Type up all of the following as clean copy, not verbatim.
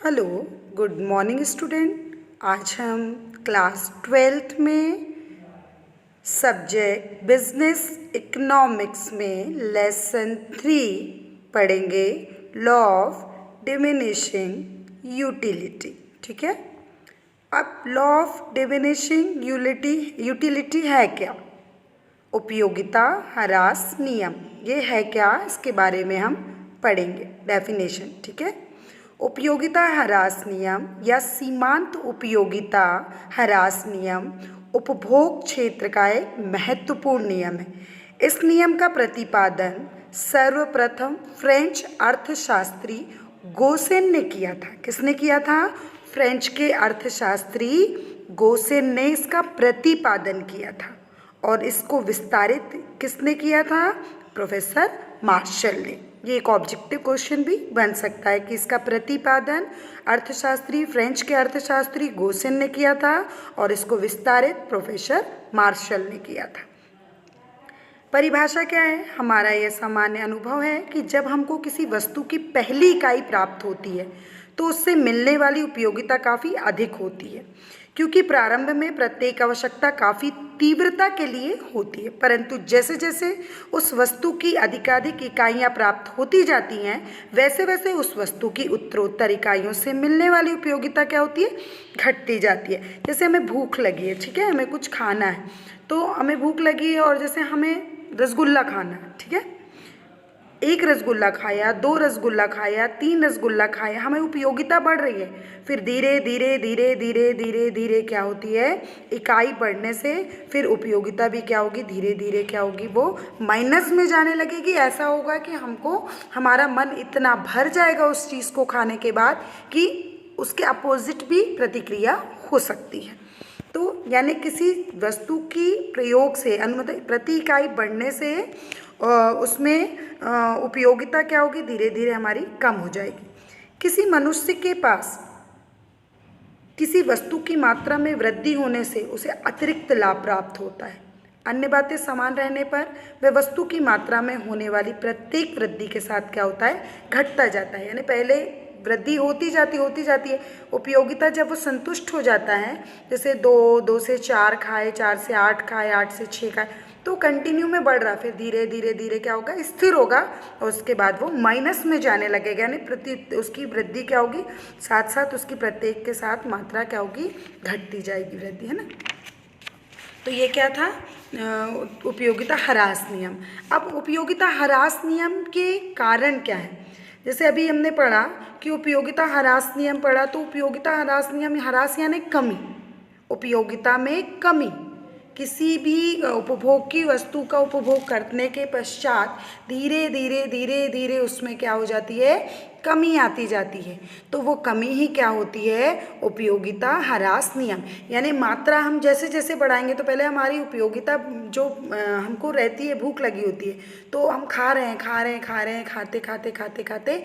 Hello, good morning student. आज हम class 12th में सब्जेक्ट बिजनेस इकोनॉमिक्स में लेसन 3 पढ़ेंगे, लॉ ऑफ डिमिनिशिंग यूटिलिटी। ठीक है। अब लॉ ऑफ डिमिनिशिंग यूटिलिटी है क्या? उपयोगिता ह्रास नियम, ये है क्या? इसके बारे में हम पढ़ेंगे डेफिनेशन। ठीक है। उपयोगिता ह्रास नियम या सीमांत उपयोगिता ह्रास नियम उपभोग क्षेत्र का एक महत्वपूर्ण नियम है। इस नियम का प्रतिपादन सर्वप्रथम फ्रेंच अर्थशास्त्री गोसेन ने किया था। किसने किया था? फ्रेंच के अर्थशास्त्री गोसेन ने इसका प्रतिपादन किया था। और इसको विस्तारित किसने किया था? प्रोफेसर मार्शल ने। ये एक ऑब्जेक्टिव क्वेश्चन भी बन सकता है कि इसका प्रतिपादन अर्थशास्त्री फ्रेंच के अर्थशास्त्री गोसेन ने किया था और इसको विस्तारित प्रोफेसर मार्शल ने किया था। परिभाषा क्या है? हमारा यह सामान्य अनुभव है कि जब हमको किसी वस्तु की पहली इकाई प्राप्त होती है तो उससे मिलने वाली उपयोगिता काफ़ी अधिक होती है, क्योंकि प्रारंभ में प्रत्येक आवश्यकता काफ़ी तीव्रता के लिए होती है, परंतु जैसे जैसे उस वस्तु की अधिकाधिक इकाइयाँ प्राप्त होती जाती हैं वैसे वैसे उस वस्तु की उत्तरोत्तर इकाइयों से मिलने वाली उपयोगिता क्या होती है? घटती जाती है। जैसे हमें भूख लगी है, ठीक है, हमें कुछ खाना है, तो हमें भूख लगी है और जैसे हमें रसगुल्ला खाना है, ठीक है, एक रसगुल्ला खाया, 2 रसगुल्ला खाया, 3 रसगुल्ला खाया, हमें उपयोगिता बढ़ रही है। फिर धीरे धीरे धीरे धीरे धीरे धीरे क्या होती है? इकाई बढ़ने से फिर उपयोगिता भी क्या होगी? धीरे धीरे क्या होगी? वो माइनस में जाने लगेगी। ऐसा होगा कि हमको हमारा मन इतना भर जाएगा उस चीज़ को खाने के बाद कि उसके अपोजिट भी प्रतिक्रिया हो सकती है। तो यानी किसी वस्तु की प्रयोग से अनुमत प्रति इकाई बढ़ने से उसमें उपयोगिता क्या होगी? धीरे धीरे हमारी कम हो जाएगी। किसी मनुष्य के पास किसी वस्तु की मात्रा में वृद्धि होने से उसे अतिरिक्त लाभ प्राप्त होता है। अन्य बातें समान रहने पर वह वस्तु की मात्रा में होने वाली प्रत्येक वृद्धि के साथ क्या होता है? घटता जाता है। यानी पहले वृद्धि होती जाती है। उपयोगिता जब वो संतुष्ट हो जाता है, जैसे 2 से 4 खाए, 4 से 8 खाए, 8 से 6 खाए, तो कंटिन्यू में बढ़ रहा, फिर धीरे धीरे धीरे क्या होगा? स्थिर होगा और उसके बाद वो माइनस में जाने लगेगा। यानी उसकी वृद्धि क्या होगी? साथ साथ उसकी प्रत्येक के साथ मात्रा क्या होगी? घटती जाएगी वृद्धि, है ना। तो ये क्या था? उपयोगिता ह्रास नियम। अब उपयोगिता ह्रास नियम के कारण क्या है? जैसे अभी हमने पढ़ा कि उपयोगिता ह्रास नियम पढ़ा, तो उपयोगिता ह्रास नियम, ह्रास यानी कमी, उपयोगिता में कमी। किसी भी उपभोग की वस्तु का उपभोग करने के पश्चात धीरे धीरे धीरे धीरे उसमें क्या हो जाती है? कमी आती जाती है। तो वो कमी ही क्या होती है? उपयोगिता ह्रास नियम। यानी मात्रा हम जैसे जैसे बढ़ाएंगे, तो पहले हमारी उपयोगिता जो हमको रहती है, भूख लगी होती है, तो हम खा रहे हैं खाते खाते खाते खाते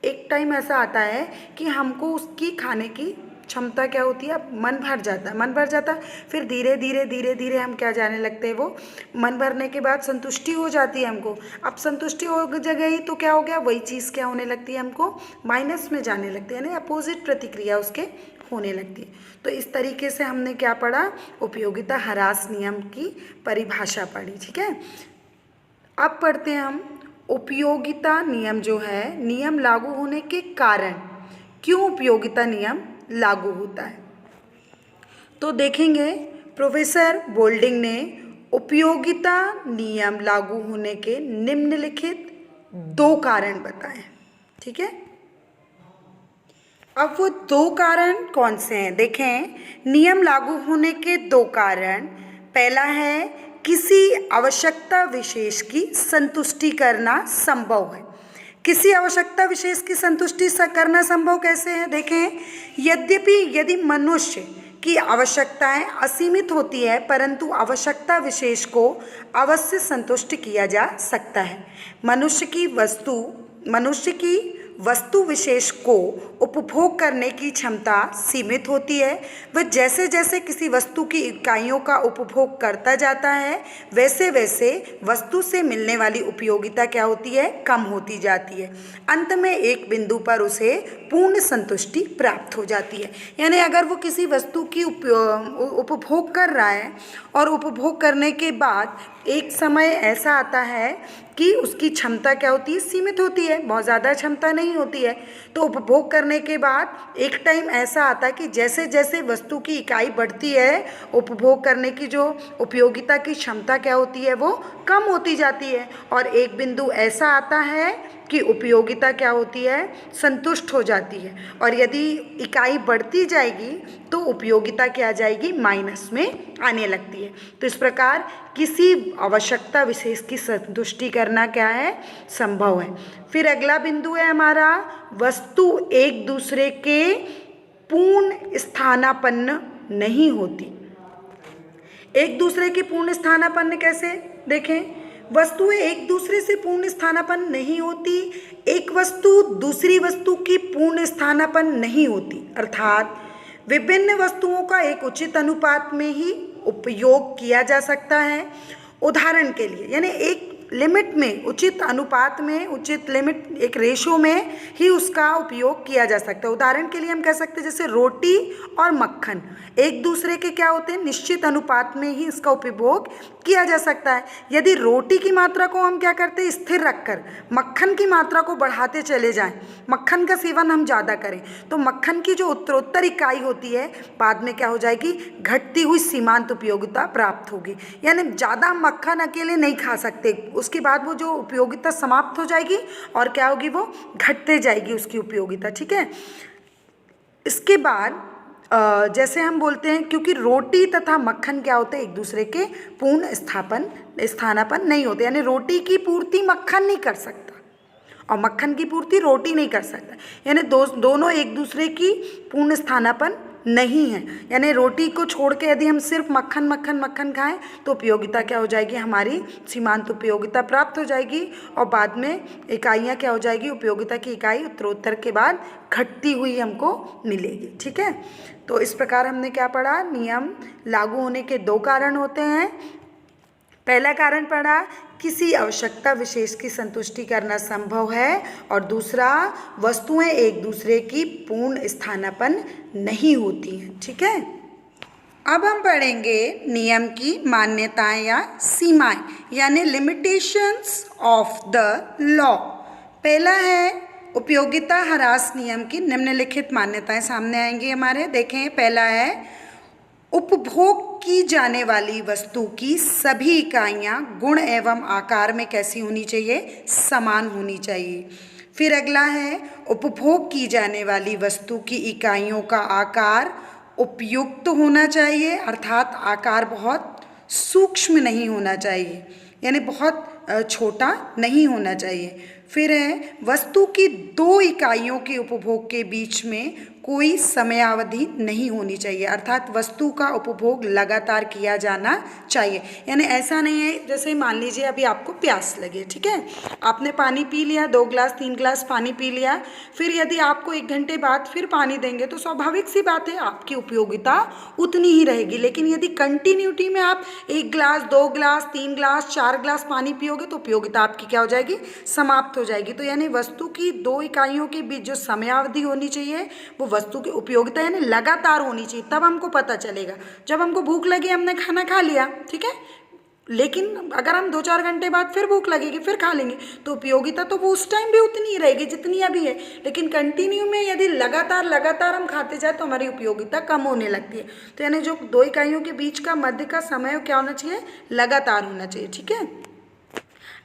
एक टाइम ऐसा आता है कि हमको उसकी खाने की क्षमता क्या होती है? अब मन भर जाता है। फिर धीरे धीरे धीरे धीरे हम क्या जाने लगते हैं? वो मन भरने के बाद संतुष्टि हो जाती है हमको। अब संतुष्टि हो गई तो क्या हो गया? वही चीज़ क्या होने लगती है? हमको माइनस में जाने लगती है, यानी अपोजिट प्रतिक्रिया उसके होने लगती है। तो इस तरीके से हमने क्या पढ़ा? उपयोगिता ह्रास नियम की परिभाषा पढ़ी। ठीक है। अब पढ़ते हैं हम उपयोगिता नियम जो है, नियम लागू होने के कारण। क्यों उपयोगिता नियम लागू होता है? तो देखेंगे प्रोफेसर बोल्डिंग ने उपयोगिता नियम लागू होने के निम्नलिखित 2 कारण बताए। ठीक है। अब वो 2 कारण कौन से हैं? देखें, नियम लागू होने के 2 कारण। पहला है किसी आवश्यकता विशेष की संतुष्टि करना संभव है। किसी आवश्यकता विशेष की संतुष्टि करना संभव कैसे है? देखें, यद्यपि यदि मनुष्य की आवश्यकताएं असीमित होती है, परंतु आवश्यकता विशेष को अवश्य संतुष्ट किया जा सकता है। मनुष्य की वस्तु विशेष को उपभोग करने की क्षमता सीमित होती है। वह जैसे जैसे किसी वस्तु की इकाइयों का उपभोग करता जाता है वैसे वैसे वस्तु से मिलने वाली उपयोगिता क्या होती है, कम होती जाती है। अंत में एक बिंदु पर उसे पूर्ण संतुष्टि प्राप्त हो जाती है। यानी अगर वो किसी वस्तु की उपभोग कर रहा है और उपभोग करने के बाद एक समय ऐसा आता है कि उसकी क्षमता क्या होती है, सीमित होती है, बहुत ज़्यादा क्षमता नहीं होती है। तो उपभोग करने के बाद एक टाइम ऐसा आता है कि जैसे जैसे वस्तु की इकाई बढ़ती है उपभोग करने की जो उपयोगिता की क्षमता क्या होती है वो कम होती जाती है। और एक बिंदु ऐसा आता है कि उपयोगिता क्या होती है, संतुष्ट हो जाती है। और यदि इकाई बढ़ती जाएगी तो उपयोगिता क्या आ जाएगी, माइनस में आने लगती है। तो इस प्रकार किसी आवश्यकता विशेष की संतुष्टि करना क्या है, संभव है। फिर अगला बिंदु है हमारा, वस्तु एक दूसरे के पूर्ण स्थानापन्न नहीं होती। एक दूसरे की पूर्ण स्थानापन्न कैसे, देखें, वस्तुएं एक दूसरे से पूर्ण स्थानापन्न नहीं होती। एक वस्तु दूसरी वस्तु की पूर्ण स्थानापन्न नहीं होती, अर्थात विभिन्न वस्तुओं का एक उचित अनुपात में ही उपयोग किया जा सकता है। उदाहरण के लिए यानी एक लिमिट में, उचित अनुपात में, उचित लिमिट, एक रेशो में ही उसका उपयोग किया जा सकता है। उदाहरण के लिए हम कह सकते हैं जैसे रोटी और मक्खन एक दूसरे के क्या होते हैं, निश्चित अनुपात में ही इसका उपभोग किया जा सकता है। यदि रोटी की मात्रा को हम क्या करते हैं, स्थिर रखकर मक्खन की मात्रा को बढ़ाते चले जाएं, मक्खन का सेवन हम ज़्यादा करें तो मक्खन की जो उत्तरोत्तर इकाई होती है बाद में क्या हो जाएगी, घटती हुई सीमांत उपयोगिता प्राप्त होगी। यानी ज़्यादा मक्खन अकेले नहीं खा सकते, उसके बाद वो जो उपयोगिता समाप्त हो जाएगी और क्या होगी, वो घटते जाएगी उसकी उपयोगिता। ठीक है, इसके बाद जैसे हम बोलते हैं क्योंकि रोटी तथा मक्खन क्या होते हैं, एक दूसरे के पूर्ण स्थानापन्न नहीं होते। यानी रोटी की पूर्ति मक्खन नहीं कर सकता और मक्खन की पूर्ति रोटी नहीं कर सकता। यानी दोनों एक दूसरे की पूर्ण स्थानापन्न नहीं है। यानी रोटी को छोड़ के यदि हम सिर्फ मक्खन मक्खन मक्खन खाएं तो उपयोगिता क्या हो जाएगी, हमारी सीमांत उपयोगिता प्राप्त हो जाएगी और बाद में इकाइयां क्या हो जाएगी, उपयोगिता की इकाई उत्तरोत्तर के बाद घटती हुई हमको मिलेगी। ठीक है, तो इस प्रकार हमने क्या पढ़ा, नियम लागू होने के दो कारण होते हैं। पहला कारण पढ़ा, किसी आवश्यकता विशेष की संतुष्टि करना संभव है, और दूसरा, वस्तुएं एक दूसरे की पूर्ण स्थानापन्न नहीं होती हैं। ठीक है, अब हम पढ़ेंगे नियम की मान्यताएं या सीमाएं, यानी लिमिटेशंस ऑफ द लॉ। पहला है उपयोगिता ह्रास नियम की निम्नलिखित मान्यताएं सामने आएंगी हमारे। देखें, पहला है उपभोग की जाने वाली वस्तु की सभी इकाइयां गुण एवं आकार में कैसी होनी चाहिए, समान होनी चाहिए। फिर अगला है उपभोग की जाने वाली वस्तु की इकाइयों का आकार उपयुक्त होना चाहिए, अर्थात आकार बहुत सूक्ष्म नहीं होना चाहिए, यानी बहुत छोटा नहीं होना चाहिए। फिर है वस्तु की दो इकाइयों के उपभोग के बीच में कोई समयावधि नहीं होनी चाहिए, अर्थात वस्तु का उपभोग लगातार किया जाना चाहिए। यानी ऐसा नहीं है, जैसे मान लीजिए अभी आपको प्यास लगे, ठीक है, आपने पानी पी लिया, 2 ग्लास 3 ग्लास पानी पी लिया, फिर यदि आपको 1 घंटे बाद फिर पानी देंगे तो स्वाभाविक सी बात है आपकी उपयोगिता उतनी ही रहेगी। लेकिन यदि कंटिन्यूटी में आप 1 ग्लास 2 ग्लास 3 ग्लास 4 ग्लास पानी पियोगे तो उपयोगिता आपकी क्या हो जाएगी, समाप्त हो जाएगी। तो यानी वस्तु की 2 इकाइयों के बीच जो समयावधि होनी चाहिए वो वस्तु की उपयोगिता यानी लगातार होनी चाहिए। तब हमको पता चलेगा, जब हमको भूख लगी हमने खाना खा लिया, ठीक है, लेकिन अगर हम 2-4 घंटे बाद फिर भूख लगेगी फिर खा लेंगे तो उपयोगिता तो वो उस टाइम भी उतनी ही रहेगी जितनी अभी है। लेकिन कंटिन्यू में यदि लगातार हम खाते जाए तो हमारी उपयोगिता कम होने लगती है। तो यानी जो 2 इकाइयों के बीच का मध्य का समय क्या होना चाहिए, लगातार होना चाहिए। ठीक है,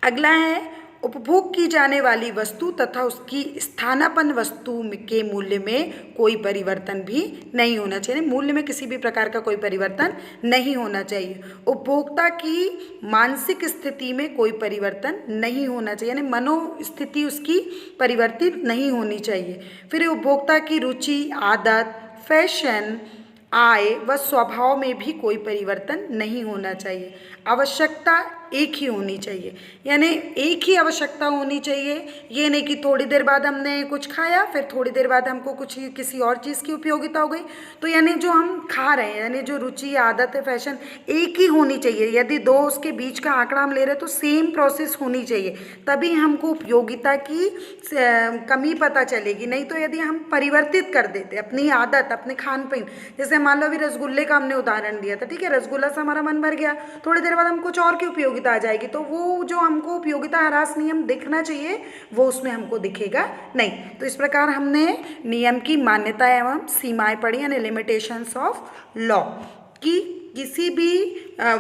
अगला है उपभोग की जाने वाली वस्तु तथा उसकी स्थानापन्न वस्तु के मूल्य में कोई परिवर्तन भी नहीं होना चाहिए। मूल्य में किसी भी प्रकार का कोई परिवर्तन नहीं होना चाहिए। उपभोक्ता की मानसिक स्थिति में कोई परिवर्तन नहीं होना चाहिए, यानी मनोस्थिति उसकी परिवर्तित नहीं होनी चाहिए। फिर उपभोक्ता की रुचि, आदत, फैशन, आय व स्वभाव में भी कोई परिवर्तन नहीं होना चाहिए। आवश्यकता एक ही होनी चाहिए, यानी एक ही आवश्यकता होनी चाहिए। ये नहीं कि थोड़ी देर बाद हमने कुछ खाया फिर थोड़ी देर बाद हमको कुछ किसी और चीज़ की उपयोगिता हो गई। तो यानी जो हम खा रहे हैं, यानी जो रुचि, आदत है, फैशन एक ही होनी चाहिए। यदि दो उसके बीच का आंकड़ा हम ले रहे हैं तो सेम प्रोसेस होनी चाहिए, तभी हमको उपयोगिता की कमी पता चलेगी। नहीं तो यदि हम परिवर्तित कर देते अपनी आदत, अपने खान पीन, जैसे मान लो अभी रसगुल्ले का हमने उदाहरण दिया था, ठीक है, रसगुल्ला से हमारा मन भर गया, थोड़ी देर बाद हम कुछ और की उपयोगिता आ जाएगी, तो वो जो हमको उपयोगिता ह्रास नियम दिखना चाहिए वो उसमें हमको दिखेगा नहीं। तो इस प्रकार हमने नियम की मान्यता एवं सीमाएं पढ़ी, यानी लिमिटेशंस ऑफ लॉ, कि किसी भी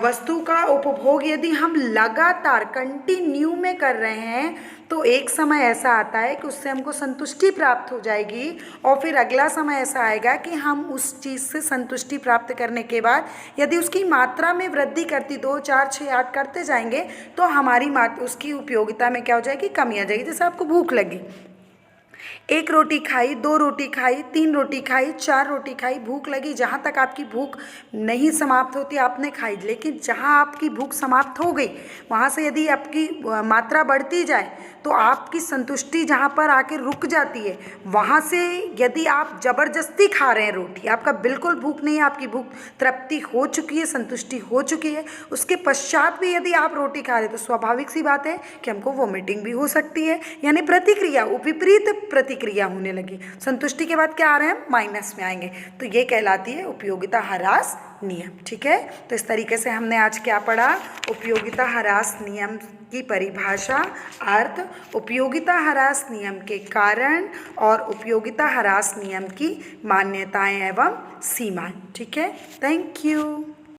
वस्तु का उपभोग यदि हम लगातार कंटिन्यू में कर रहे हैं तो एक समय ऐसा आता है कि उससे हमको संतुष्टि प्राप्त हो जाएगी, और फिर अगला समय ऐसा आएगा कि हम उस चीज़ से संतुष्टि प्राप्त करने के बाद यदि उसकी मात्रा में वृद्धि करती 2, 4, 6, 8 करते जाएंगे तो हमारी उसकी उपयोगिता में क्या हो जाएगी, कमी आ जाएगी। जैसे आपको भूख लगी, 1 रोटी खाई, 2 रोटी खाई, 3 रोटी खाई, 4 रोटी खाई, भूख लगी, जहाँ तक आपकी भूख नहीं समाप्त होती आपने खाई, लेकिन जहाँ आपकी भूख समाप्त हो गई वहाँ से यदि आपकी मात्रा बढ़ती जाए तो आपकी संतुष्टि जहाँ पर आके रुक जाती है, वहाँ से यदि आप ज़बरदस्ती खा रहे हैं रोटी, आपका बिल्कुल भूख नहीं है, आपकी भूख तृप्ति हो चुकी है, संतुष्टि हो चुकी है, उसके पश्चात भी यदि आप रोटी खा रहे हैं तो स्वाभाविक सी बात है कि हमको वोमिटिंग भी हो सकती है, यानी प्रतिक्रिया, विपरीत प्रतिक्रिया होने लगी। संतुष्टि के बाद क्या आ रहे हैं, माइनस में आएंगे, तो ये कहलाती है उपयोगिता ह्रास नियम। ठीक है, तो इस तरीके से हमने आज क्या पढ़ा, उपयोगिता ह्रास नियम की परिभाषा, अर्थ, उपयोगिता ह्रास नियम के कारण और उपयोगिता ह्रास नियम की मान्यताएं एवं सीमाएं। ठीक है, थैंक यू।